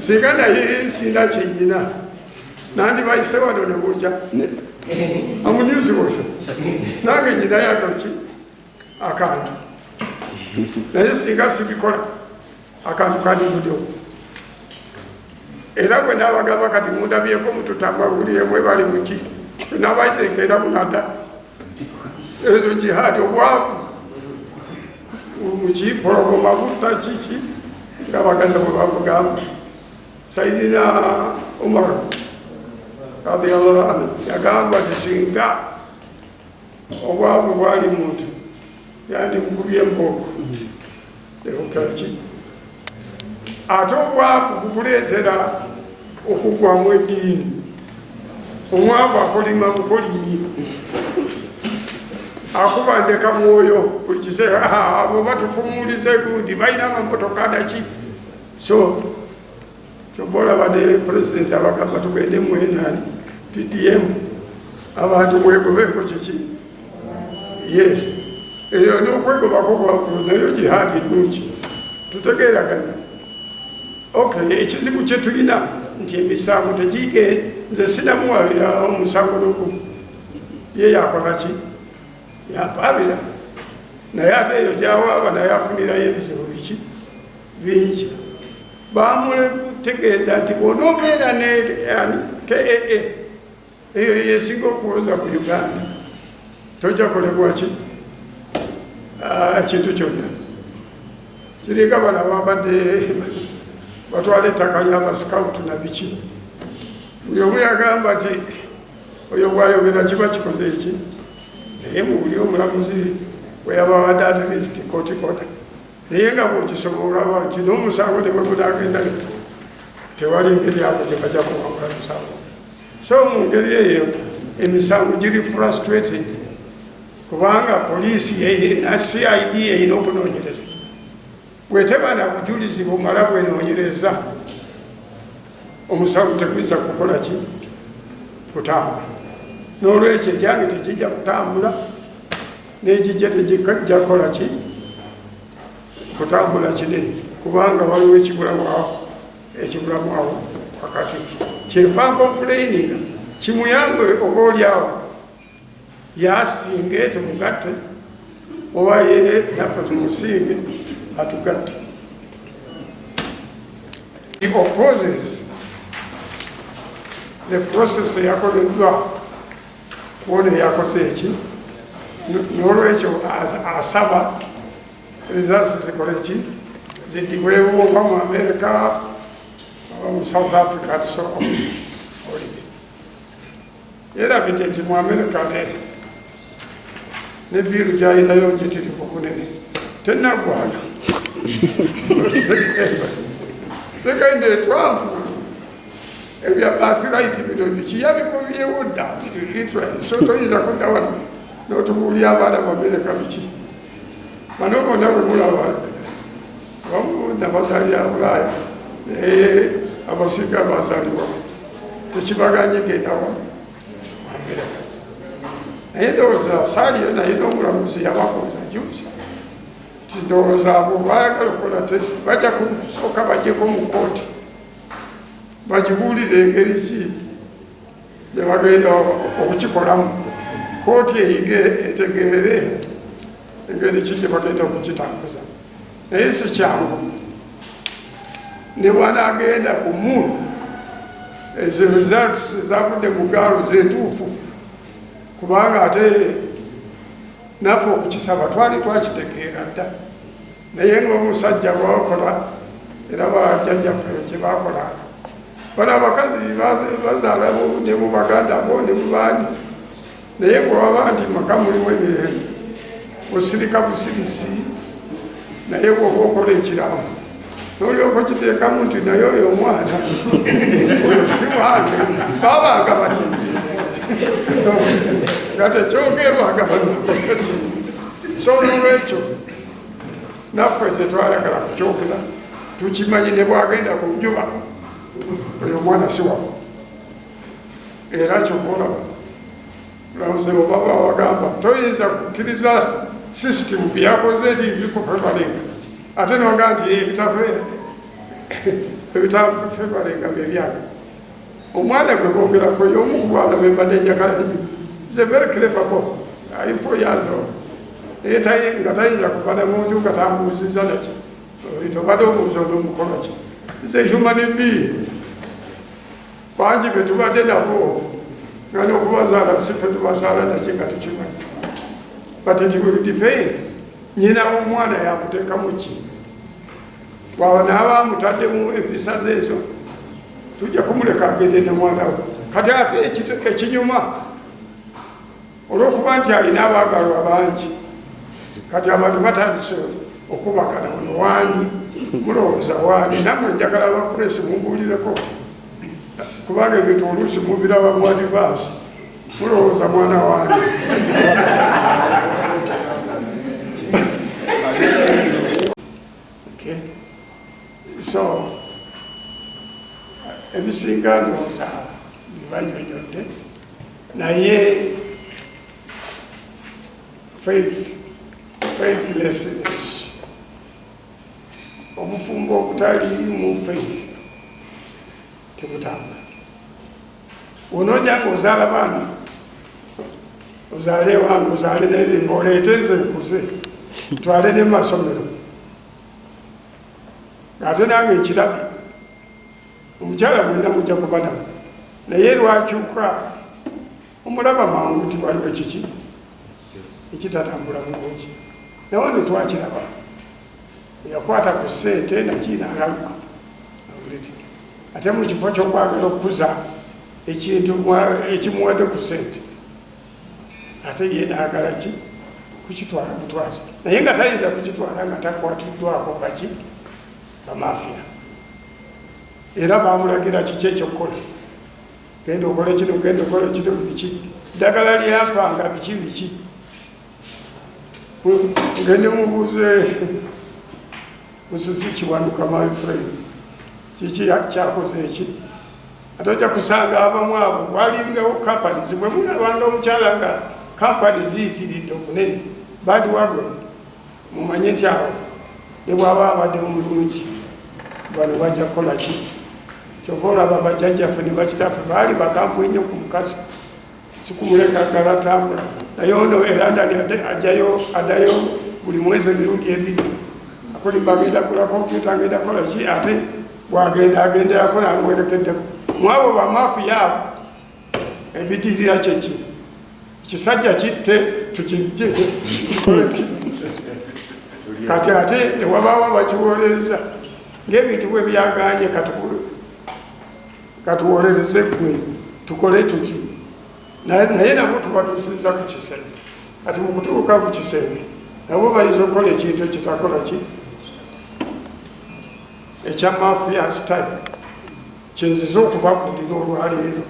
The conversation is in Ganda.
singa naye sina kyenyina nandibayise wano ne bujja amunyuzi waffe nange nyinayo akoki akantu naye singa sibikola akantu kandivuddewo era bwe nabagamba kati mundabyeko mututamba buliemwe bali muki nabaiteekera munadda ezo jihadi obwavu muki pologoma butta kiki nga baganda bwe babugamba Saidina Umar radiyallahu anhu yagamba tisinga obwavu bwali muntu yandi mukubye mboko ekukaki ate obwavu bukuleetera okugwamu eddiini omwavu akolima mukolii akuba ndeka mwoyo buli kiseera abo batufumulize gundi balina amamotoka daki so kyova olaba ne pulezidenti abagamba tugende mwenani PDM abantu mwegobeko kiki yes eyo nokwegobako bwavu nayo jihadi nnungi tutegeeraganya okay ekizibu kye tulina nti emisango tegiige nze sinamuwabira omusango n'ogumu ye yakolaki yampaabira naye ate eyo gyawaaba naye afunirayo ebizibu biki bingi bamule kutegeeza nti bw'onoobeera ne KAA eyo yesinga okuwoza ku Uganda tojja kolebwaki kintu kyonna kiringa bana babadde batwala ettaka ly'abasikawutu na biki buli omu yagamba nti oyo bwayogera kiba kikoze eki naye mu buli omulamuzi bwe yabawadde at least kotikoda naye nga bw'okisobola olaba nti n'omusango ne bwe gunagendayo tewali engeri abo gye bajja kuwangula musango so mu ngeri eyo emisango giri frustrated kubanga poliisi na CID erina okunoonyereza bweteba na bujulizi bumala bwenoonyereza omusango teguyinza kukola ki kutambula n'olwekyo egyange tekijja kutambula n'egijja tegijja kukola ki kutambula kinene kubanga waliwo ekibulamwawo wakati kyenva complaininga kimuyambe oba oliawo yasinge tumugatte oba ye naffe tumusinge atugatte. He opposes the process eyakoleddwa kuwona eyakoze eki n'olwekyo asaba results zikole ki ziddibwewo oba mu America oba mu South Africa so holiday yerabidde nti mu America ne biiru gyalinayo gitirivu kunene tennaggwayo sekende Trump ebya birthright bino biki yabikubyewo dda literally so toyinza kudda wano n'otubuulya abaana mu America biki bano bonna bwe mulaba wamu nabazaali ya Bulaaya naye abasinga bazaalibwa tekibaganye gendawa mu America naye ndowooza saaliyo naye n'omulamuzi yababuuza juusa ti ndowooza abo baagala okukola test bajja kusooka bajjeko mu kooti bagibuulire engeri ki gye bagenda okukikolamu kooti eyige etegeere engeri ki gye bagenda okukitambuza naye si kyangu ne bwanaagenda ku muunu ezo results ezavudde mu gaalo zentuufu kubanga ate naffe okukisaba twali twakitegeera dda naye ng'omusajja bwakola era bajjajjaffe kye bakolanga bano abakazi bazaala ne mu baganda bo ne mu baani naye bwewaba nti maka mulimu emirembe osirika busirisi naye bwoba okola ekiramu n'olyoka okiteekamu nti naye oyo omwana oyo si wange babanga batindiize nga tekyogerwaga banakolaki so n'olwekyo naffe tetwayagala kukyogera tukimanyi ne bwagenda ku njuba oyo omwana si waffe era kyokolaba mulamuzi oba bawagamba toyinza kukkiriza system byakoze nti bikupepalinga ate noga nti ebitafe ebitafarenga byebyange omwana gwe bogerako y'omu ku bwana be mbadde njagala nnyo is a very clever boy ali 4 years old naye nga tayinza kuva mu nju nga tambuuziza naki tobadde omubuuza olw'omukola ki is a human being bangi be tubadde nabo nga n'okubazaala sife tubazaala naki nga tukimanyi but it will depend nyina w'omwana yakuteekamu ki bwaba naaba amutaddemu empisa ze ezo tujja kumuleka agende ne mwana we kati ate ekinyuma olw'okuba nti alina abaagalwa bangi kati abantu batandise okubagana ono waani mulowooza waani nammwe njagala abapuresi mumbuulireko kubanga ebintu oluusi mubiraba mu adivasi mulowooza mwana waani so ebisinga ndowooza bibanyonyodde naye faithlessness obufumbo obutali mu faith tebutambula onojanga ozaala baana ozaale wange ozaale nebintu oleeteze nkuze twale ne masomero ate nange ekirabi omukyala mwena mujja kubanamu naye lwakyuka omulaba mangu ti waliwo kiki ekitatambula bulungi nawe no twakiraba yakwata ku ssente nakiina alaluka ate mu kifo ky'okwagala okukuza ekintu ekimuwadde ku ssente ate ye naagala ki kukitwala butwazi naye nga tayinza kukitwala nga takwatiddwako baki bamafiya era bamulagira kiki ekyokukola genda okola kino genda okola kino biki ddagala lyampanga biki ngende mubuuze musisi kiwanuka my friend kiki kyakoze eki ate ojja kusanga abamu abo walingawo companies bwe munabanga omukyala nga company ziyitiridde omunene badiwagwe mumanye nti awo ne bwaba abadde omulungi bano bajja kukola ki kyova olaba bajjajjaffe ne bakitaffe baali bakampu ennyo ku mukazi sikumuleka galatambula naye ono elandani addayo buli mwezi emirundi ebiri akolimba agenda kula kompyuta agenda kola ki ate bwagenda agenda yakola amwerekeddeko mwabo bamafiya abo ebidirira kyeki ekisajja kitte tukikoleki kati ate ewabawo bakiwolereza ng'ebintu bwe byaganye katuwolereze gwe tukole tuki naye nabo tubatuusiza ku kisenge kati mu kutuuka ku kisenge nabo bayinza okukola ekintu ekitakola ki ekya mafiya style kyenziza okubakulira olwaleero